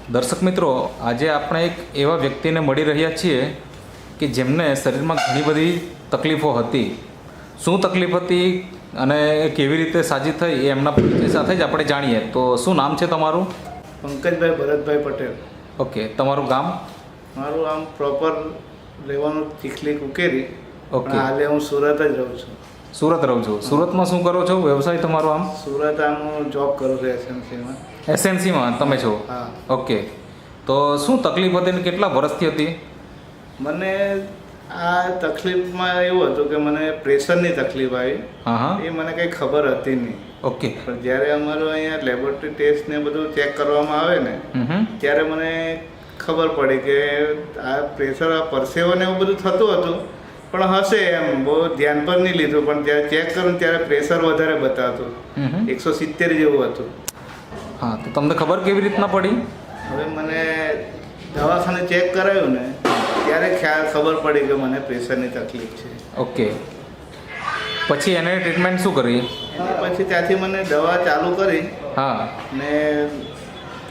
દર્શક મિત્રો, આજે આપણે એક એવા વ્યક્તિને મળી રહ્યા છીએ કે જેમને શરીરમાં ઘણી બધી તકલીફો હતી. શું તકલીફ હતી અને કેવી રીતે સાજી થઈ એ એમના પરિચય સાથે જ આપણે જાણીએ. તો શું નામ છે તમારું? પંકજભાઈ ભરતભાઈ પટેલ. ઓકે, તમારું ગામ? મારું આમ પ્રોપર રહેવાનું ચીખલી કુકેરી. ઓકે, હાલે હું સુરત જ રહું છું. સુરત રહું છું. સુરતમાં શું કરો છો? વ્યવસાય તમારો? આમ સુરત આમ હું જોબ કરું છું એસએમસીમાં. એસએનસીમાં તમે છો? હા. ઓકે, તો શું તકલીફ હતી ને કેટલા વર્ષથી હતી? મને આ તકલીફમાં એવું હતું કે મને પ્રેશરની તકલીફ આવી. હા હા. એ મને કંઈ ખબર હતી નહીં. ઓકે. પણ જ્યારે અમારું અહીંયા લેબોરેટરી ટેસ્ટ ને બધું ચેક કરવામાં આવે ને ત્યારે મને ખબર પડી કે આ પ્રેશર, આ પરસેવો ને એવું બધું થતું હતું, પણ હશે એમ બહુ ધ્યાન પર નહીં લીધું. પણ જ્યારે ચેક કરું ત્યારે પ્રેશર વધારે બતાવતું, 170 જેવું હતું. હા, તો તમને ખબર કેવી રીતના પડી? હવે મને દવાખાને ચેક કરાયું ને ત્યારે ખબર પડી કે મને પ્રેશરની તકલીફ છે. ઓકે, પછી એને ટ્રીટમેન્ટ શું કરી? એની પછી ત્યાંથી મને દવા ચાલુ કરી. હા. ને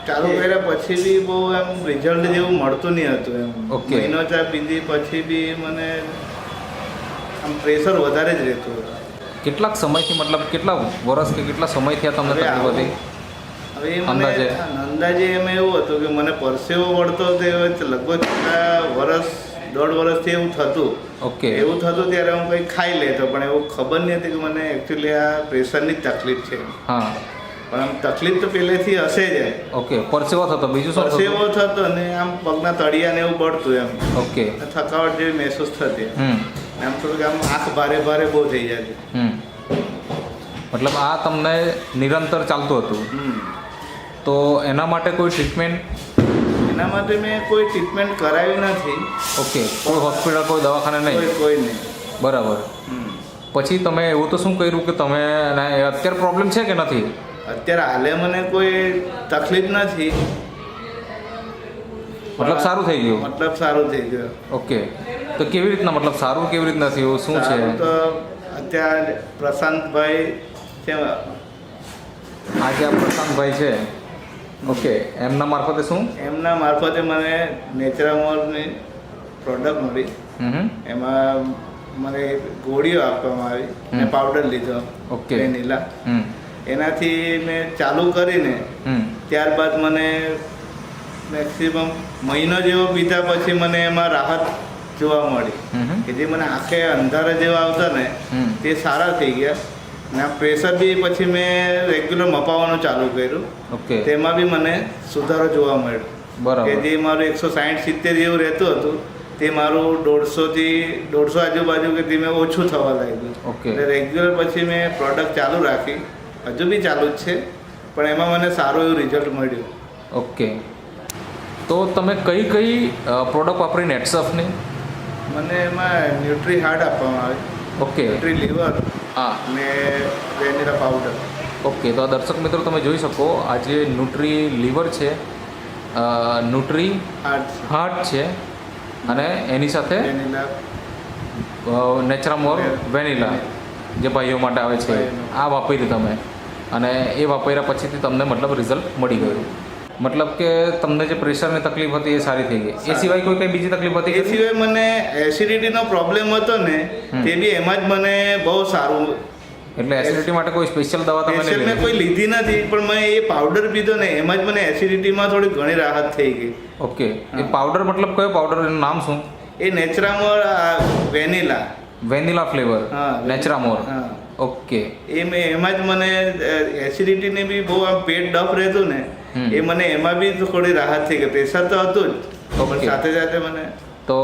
ચાલુ કર્યા પછી બી બહુ એમ રિઝલ્ટ જેવું મળતું નહીં હતું એમ. ઓકે. મહિનો ચા પીધી પછી બી મને આમ પ્રેશર વધારે જ રહેતું હતું. કેટલાક સમયથી, મતલબ કેટલા વર્ષ કે કેટલા સમય થયા તમને તકલીફ હતી? હવે એ મને અંદાજે એમાં એવું હતું કે મને પરસેવો વળતો હતો, લગભગ દોઢ વર્ષથી એવું થતું. ઓકે. એવું થતું ત્યારે હું કંઈ ખાઈ લેતો, પણ એવું ખબર નહીં હતી કે મને એકચ્યુઅલી આ પ્રેશરની જ તકલીફ છે. હા. પણ આમ તકલીફ તો પહેલેથી હશે જ. ઓકે, પરસેવો થતો, બીજું શું? પરસેવો થતો ને આમ પગના તળિયા ને એવું બળતું એમ. ઓકે. થકાવટ જેવી મહેસૂસ થતી. આમ થોડુંક આમ આંખ ભારે ભારે બહુ થઈ જતી. મતલબ આ તમને નિરંતર ચાલતું હતું? તો એના માટે કોઈ ટ્રીટમેન્ટ? એના માટે મેં કોઈ ટ્રીટમેન્ટ કરાવી નથી. ઓકે, કોઈ હોસ્પિટલ, કોઈ દવાખાને નહીં? કોઈ નહીં. બરાબર. પછી તમે એવું તો શું કર્યું કે તમે અત્યારે પ્રોબ્લેમ છે કે નથી? અત્યારે હાલે મને કોઈ તકલીફ નથી. મતલબ સારું થઈ ગયું? મતલબ સારું થઈ ગયું. ઓકે, તો કેવી રીતના, મતલબ સારું કેવી રીતના થયું, શું છે? તો અત્યારે પ્રશાંતભાઈ છે. આજે આ પ્રશાંતભાઈ છે. ઓકે, એમના મારફતે શું? એમના મારફતે મને નેચરામોરની પ્રોડક્ટ મળી. એમાં મને ગોળીઓ આપવામાં આવી અને પાવડર લીધો. ઓકે. વેનીલા. એનાથી મેં ચાલુ કરીને ત્યારબાદ મને મેક્સિમમ મહિનો જેવો પીધા પછી મને એમાં રાહત જોવા મળી કે જે મને આંખે અંધારા જેવા આવતા ને તે સારા થઈ ગયા. ને આ પ્રેશર બી પછી મેં રેગ્યુલર મપાવવાનું ચાલુ કર્યું. ઓકે. તેમાં બી મને સુધારો જોવા મળ્યો. બરાબર. કે જે મારું 160-70 જેવું રહેતું હતું તે મારું 150 આજુબાજુ કે ધીમે ઓછું થવા લાગ્યું. ઓકે. એટલે રેગ્યુલર પછી મેં પ્રોડક્ટ ચાલુ રાખી. હજુ બી ચાલુ જ છે, પણ એમાં મને સારું એવું રિઝલ્ટ મળ્યું. ઓકે, તો તમે કઈ કઈ પ્રોડક્ટ વાપરી નેટસફની? મને એમાં ન્યુટ્રી હાર્ટ આપવામાં આવે. ઓકે. Nutri liver. હા. ને વેનીલા પાવડર. ઓકે, તો આ દર્શક મિત્રો તમે જોઈ શકો, આ જે ન્યુટ્રી લીવર છે, ન્યુટ્રી હાર્ટ છે, અને એની સાથે નેચરામોર વેનીલા જે ભાઈઓ માટે આવે છે, આ વાપર્યું તમે, અને એ વાપર્યા પછીથી તમને મતલબ રિઝલ્ટ મળી ગયું. મતલબ કે તમને જે પ્રેશરની તકલીફ હતી એ સારી થઈ ગઈ. એ સિવાય કોઈ કઈ બીજી તકલીફ હતી? એ સિવાય મને એસિડિટીનો પ્રોબ્લેમ હતો ને, તે બી એમાં જ મને બહુ સારું. એટલે એસિડિટી માટે કોઈ સ્પેશિયલ દવા તમે સ્પેશિયલ મેં કોઈ લીધી નથી, પણ મેં એ પાવડર પીધો ને એમાં જ મને એસિડિટીમાં થોડી ઘણી રાહત થઈ ગઈ. ઓકે. એ પાવડર મતલબ કયો પાવડર, એનું નામ શું? એ નેચરામોર વેનીલા. Vanilla flavour. હા, નેચરામોર. હા. ઓકે. એમાં જ મને એસિડિટીને બી બહુ આમ પેટ ડફ રહેતું ને, એ મને એમાં બી થોડી રાહત થઈ ગઈ. પ્રેશર તો હતું જ, પણ સાથે સાથે મને. તો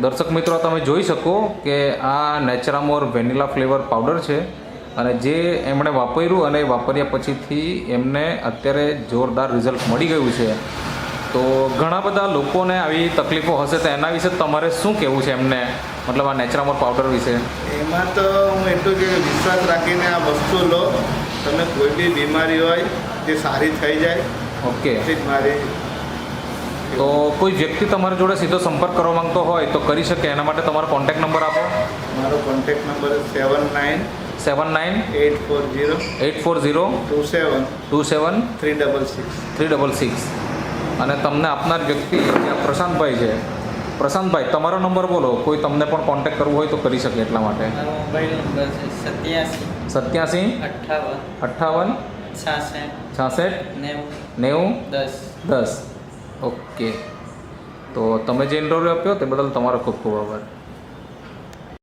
દર્શક મિત્રો તમે જોઈ શકો કે આ નેચરામોર વેનીલા ફ્લેવર પાવડર છે, અને જે એમણે વાપર્યું અને વાપર્યા પછીથી એમને અત્યારે જોરદાર રિઝલ્ટ મળી ગયું છે. તો ઘણા બધા લોકોને આવી તકલીફો હશે, તો એના વિશે તમારે શું કહેવું છે એમને, મતલબ આ નેચરામોર પાવડર વિશે? એમાં તો હું એટલું કે વિશ્વાસ રાખીને આ વસ્તુ લો. તમે કોઈ બી બીમારી હોય તે સારી થઈ જાય. ઓકે. મારી તો કોઈ વ્યક્તિ તમારી જોડે સીધો સંપર્ક કરવા માંગતો હોય તો કરી શકે. એના માટે તમારો કોન્ટેક્ટ નંબર આપો. મારો કોન્ટેક્ટ નંબર 79 840 27 27 27 366. 366. અને તમને આપનાર વ્યક્તિ જે આ પ્રશાંતભાઈ છે, પ્રશાંતભાઈ તમારો નંબર બોલો, કોઈ તમને પણ કોન્ટેક્ટ કરવું હોય તો કરી શકે એટલા માટે. મારો મોબાઈલ નંબર છે 87 58 66 90 10. ઓકે, તો તમે જે ઇન્ટરવ્યૂ આપ્યો તે બદલ તમારો ખૂબ ખૂબ આભાર.